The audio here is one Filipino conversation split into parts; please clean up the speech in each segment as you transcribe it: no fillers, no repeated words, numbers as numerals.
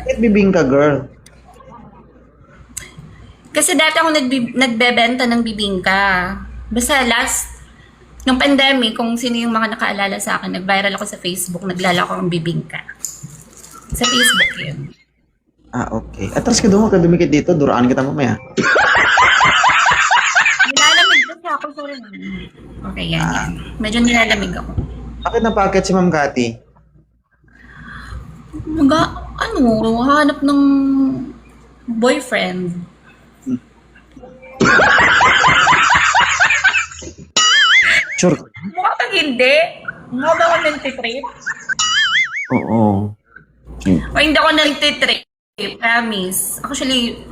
Bakit bibingka, girl? Kasi dati ako nagbebenta ng bibingka. Basta nung pandemic, kung sino yung mga nakaalala sa akin, nag-viral ako sa Facebook, naglalako ang bibingka. Sa Facebook yun. Ah, okay. Atras ka doon, ka dumikit dito. Duraan kita mamaya. Nilalamig kasi ako, sorry. Okay, yan. Medyo nilalamig ako. Bakit napakit si Ma'am Cathy? Hanap ng boyfriend. Sure. Mukha kang hindi. Mukha ba ako nagtitrip? Oo. O hindi ako nagtitrip. Promise. Actually,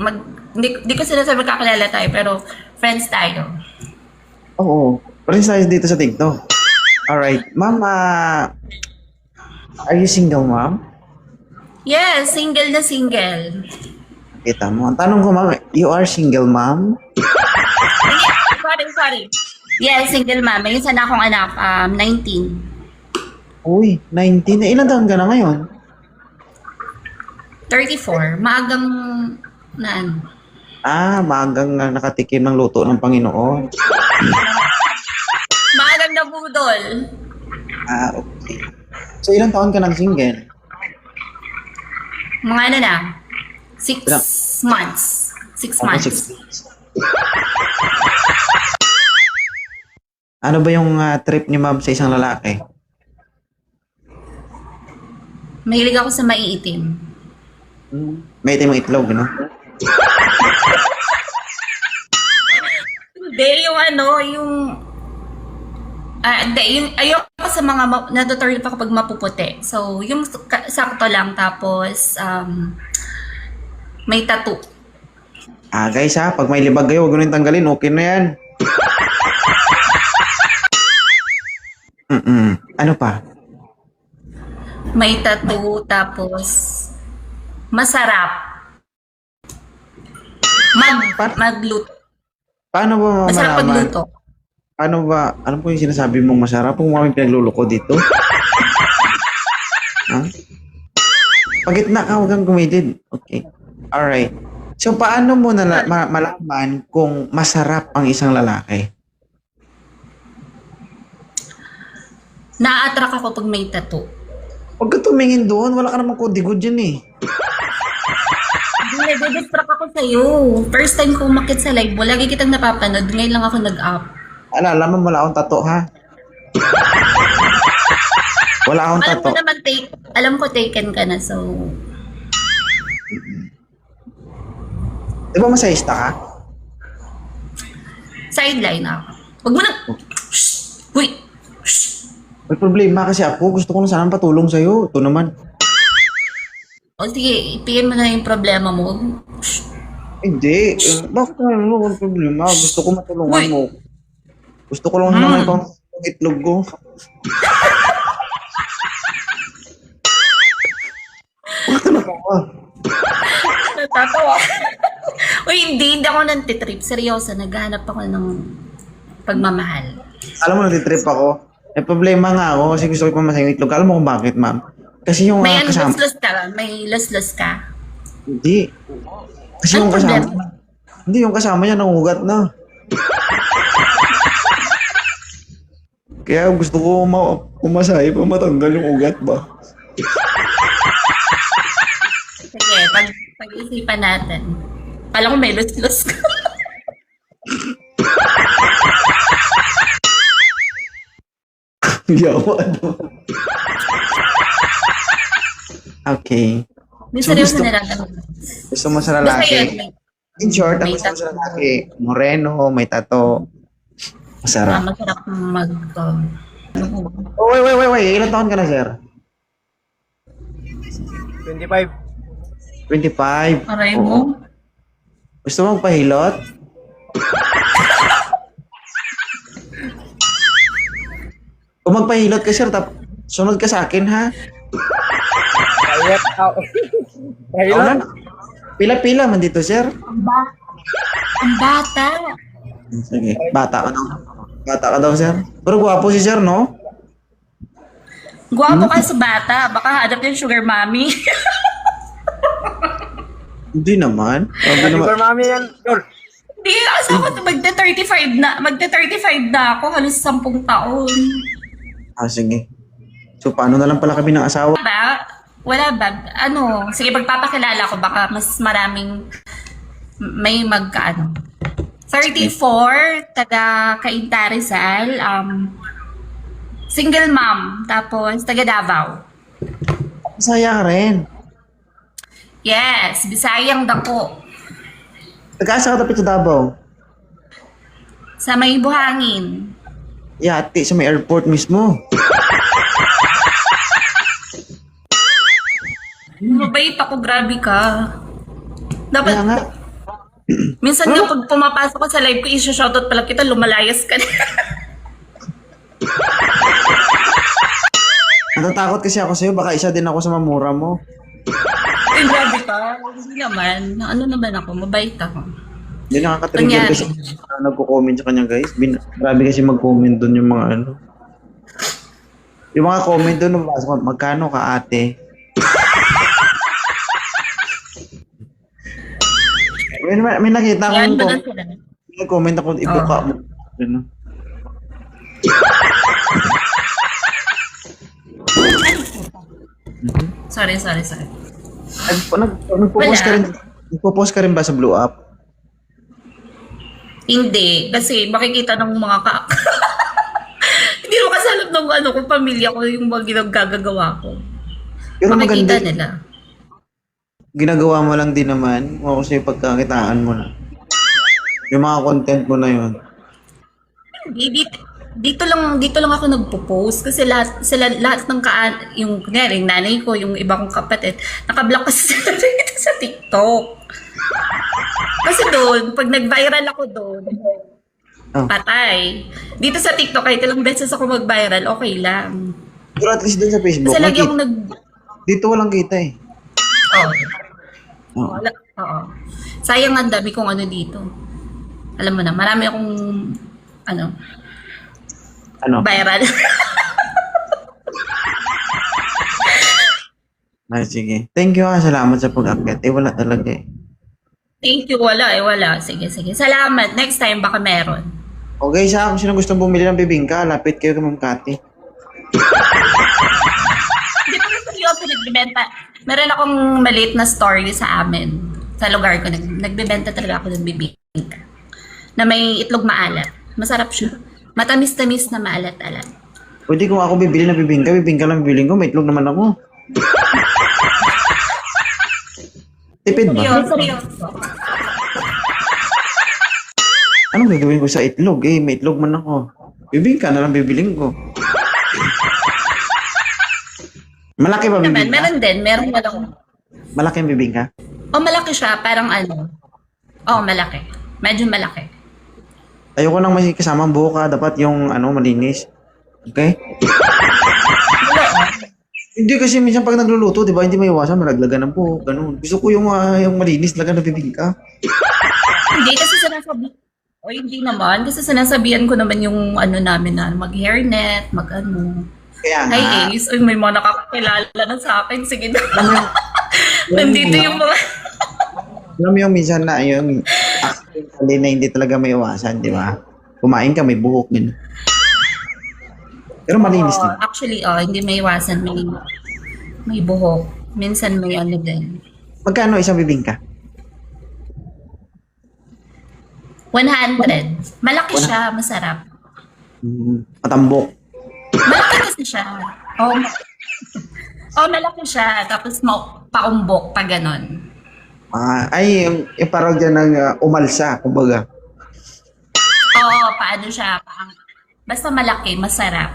hindi ko sinasabi magkakilala tayo, pero friends tayo. Oo. Friends tayo dito sa TikTok. Alright. Ma'am, are you single, ma'am? Yes, single na single. Kita mo. Ang tanong ko, ma'am, you are single, ma'am? Sorry. Yes, single ma'am. May isa na akong anak, 19. Uy, 19. Na ilan taon ka na ngayon? 34. Maagang na ano. Maagang nakatikim ng luto ng Panginoon. Maagang na budol. Okay. So, ilang taon ka ng single? Mga ano na, 6 Ilang? months. 6 months. 6 months. Ano ba yung trip ni ma'am sa isang lalaki? Mahilig ako sa maiitim. May itim ang itlog, no? Hindi, ayoko sa mga natuturn pa kapag mapuputi. So, yung sakto lang, tapos, may tattoo. Guys pag may libag kayo, huwag nyo tanggalin, okay na yan. Ano pa? May tattoo, tapos, masarap. Magluto. Paano ba Masarap malaman? magluto. Paano ba, ano po yung sinasabi mong masarap? Kung mami pinagluloko dito? Pagitna ka, huwag kang kumidid. Okay. Alright. So, paano mo malaman kung masarap ang isang lalaki? Na-attract ako pag may tattoo. Huwag ka tumingin doon. Wala ka namang kodigod dyan eh. Nag-distract ako sa'yo. First time ko umakit sa live mo, lagi kitang napapanood. Ngayon lang ako nag-up. Alam mo, wala akong tato, ha? Wala akong Alam tato. ko naman, alam ko taken ka na, so... Di ba masayista ka? Sideline ako. Huwag mo na... Shh! Uy! Shh! May problema kasi ako. Gusto ko lang sanang patulong sa'yo. Ito naman. O sige, ipigin mo na yung problema mo. Shh! Hindi. Bakit naman mo ang problema? Gusto ko matulungan Uy! mo. Gusto ko lang naman itong itlog ko. Bakit na ba? Natatawa. Uy, hindi ako nantitrip. Seryoso, naghahanap ako ng pagmamahal. Alam mo, natitrip ako. May problema nga ako kasi gusto ko pumasay yung itlog. Alam mo kung bakit, ma'am? Kasi yung May kasama... luslos ka? May luslos ka? Hindi. Kasi Anong yung kasama... problema? Hindi, yung kasama niya nangugat na. Kaya gusto ko pumasay pa matanggal yung ugat ba? Sige, pag-isipan natin. Kala ko may luslos ka. Yawa, ano? Okay. May So, seryoso gusto- na lang. Gusto mo sa Basta lalaki? yun, In short, ang may gusto mo sa tattoo. lalaki, moreno, may tato, masarap. Masarap Oh, wait. Ilan taon ka na, sir? 25. 25. Aray Oo. mo. Gusto mo magpahilot? Kung magpahilot ka, sir, sunod ka sa akin, ha? Kaya ako. Kaya Ako na. Pila-pila man dito, sir. Ang bata. Sige, bata ka daw. Bata ka daw, sir. Pero gwapo si sir, no? Gwapo ka sa bata. Baka hanap yung sugar mommy. Hindi naman. Sabi naman, Sugar mami yan, Tol. Hindi, asa ako magte-35 na ako, halos 10 taon. sige. So, paano na lang pala kami ng asawa? Wala ba? Ano, sige, pagpapakilala ko, baka mas maraming may magkaano. 34, taga Cainta Rizal, single mom, tapos taga Davao. Masaya ka rin. Yes, Bisayang dako. Nag-asa ka tapit sa Davao. Sa may buhangin. Yati sa may airport mismo. Mabait ako, grabe ka. Dapat, Kaya nga. minsan nga pag pumapasok ko sa live ko, i-shoutout pala kita, lumalayas ka na. Natatakot kasi ako sa'yo. Baka isa din ako sa mamura mo. Ay, grabe ka. Hindi naman. Ano naman ako, mabait ako. Hindi nakaka-trigger Kunyari. kasi nagko-comment sa kanya guys. Grabe kasi mag-comment doon yung mga ano. Yung mga comment doon, magkano ka ate? may nakita Yan akong ba na sila? comment ako, ibuka mo. Ano? Sorry. Nagpo-post ka rin. Nagpo-post ka rin ba sa Blue Up? Hindi. Kasi makikita ng mga Hindi mo kasalap ng kung pamilya ko yung mga ginagagawa ko. Pero Makikita maganda. nila. Ginagawa mo lang din naman. Kung kasi pagkakitaan mo na. Yung mga content mo na yun. Hindi, dito lang ako nagpo-post kasi lahat ng yung kunyari, yung nanay ko, yung iba kong kapatid, nakablock kasi sila dito sa TikTok. Kasi doon, pag nag-viral ako doon, Oh. patay. Dito sa TikTok, kahit ilang beses ako mag-viral, okay lang. Pero at least dun sa Facebook, Kasi lagi makita. akong Dito walang kita eh. Oh. Oh. Wala. Oo. Sayang ang dami kong ano dito. Alam mo na, marami akong Ano? viral. Sige. Thank you salamat sa pag-update. Wala talaga eh. Thank you. Wala. Sige. Salamat. Next time, baka meron. Okay, kung sino gustong bumili ng bibingka, lapit kayo kay Ma'am Cathy. Hindi pa rin seryoso nagbibenta. Meron akong maliit na story sa amin. Sa lugar ko, nagbibenta talaga ako ng bibingka. Na may itlog maalat. Masarap siya. Matamis-tamis na maalat-alat. Pwede kung ako bibili ng bibingka lang bibiling ko, may itlog naman ako. Tipid ba? Seryoso. Anong gagawin ko sa itlog? May itlog man ako. Bibingka na lang bibiling ko. Malaki ba Naman, bibingka? meron din. Meron na lang. Malaki ang bibingka? Malaki siya. Parang malaki. Medyo malaki. Ayoko nang may kasamang buhok dapat yung malinis. Okay? Hindi kasi minsan pag nagluluto, di ba, hindi may iwasan, malaglagan ng buhok, ganun. Gusto ko yung malinis laga na bibingka. Hindi kasi hindi naman. Kasi sinasabihan ko naman yung namin na mag-hairnet, Kaya nga. Hi Ace, may mga nakakakilala na sa akin. Sige na. Nandito yung mga... Alam mo yung minsan na yung actually na hindi talaga may iwasan, di ba? Kumain ka, may buhok din. Pero malinis din. Actually, hindi may iwasan. May buhok. Minsan may din. Magkano isang bibingka? 100. Malaki siya, masarap. Matambok. Malaki kasi siya. Malaki siya. Tapos paumbok pa ganon. Yung parang dyan ng umalsa, kumbaga. Paano siya? Basta malaki, masarap.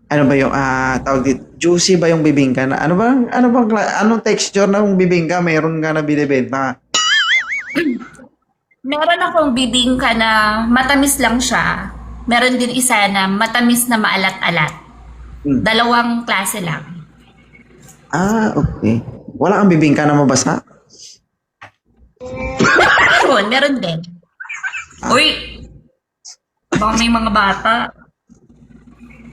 Ano ba yung tawag dito? Juicy ba yung bibingka? Anong texture ng bibingka meron ka na binibenta? Meron akong bibingka na matamis lang siya. Meron din isa na matamis na maalat-alat. Dalawang klase lang. Okay. Wala kang bibingka na mabasa? Meron din. Uy! Baka may mga bata.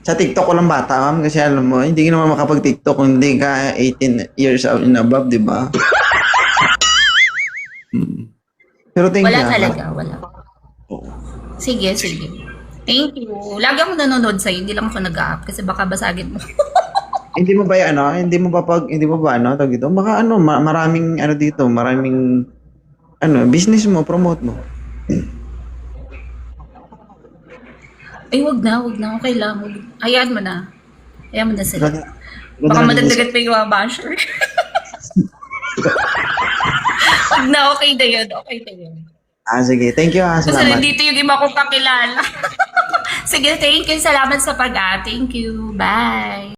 Sa TikTok ko lang bata, ma'am, kasi alam mo, hindi ka naman makapag-TikTok kung hindi ka 18 years old and above, di ba? Pero thank Wala you. talaga, wala. Sige, sige. Thank you. Lagi akong nanonood sa'yo, hindi lang ako nag-up kasi baka basagin mo. Hindi mo ba yung ano, hindi mo ba ano, tawag dito? Baka ano, maraming ano dito, maraming ano, business mo, promote mo. Ay, wag na. Okay lang. Hayaan mo na. Hayaan mo na sila. Ganda- Baka ganda ng madagdagan pa yung mga basher. Wag na, okay na yun. Okay na yun. Sige. Thank you, Kasi salamat. nandito yung iba kong kakilala. Sige, thank you. Salamat sa pag-a. Thank you. Bye.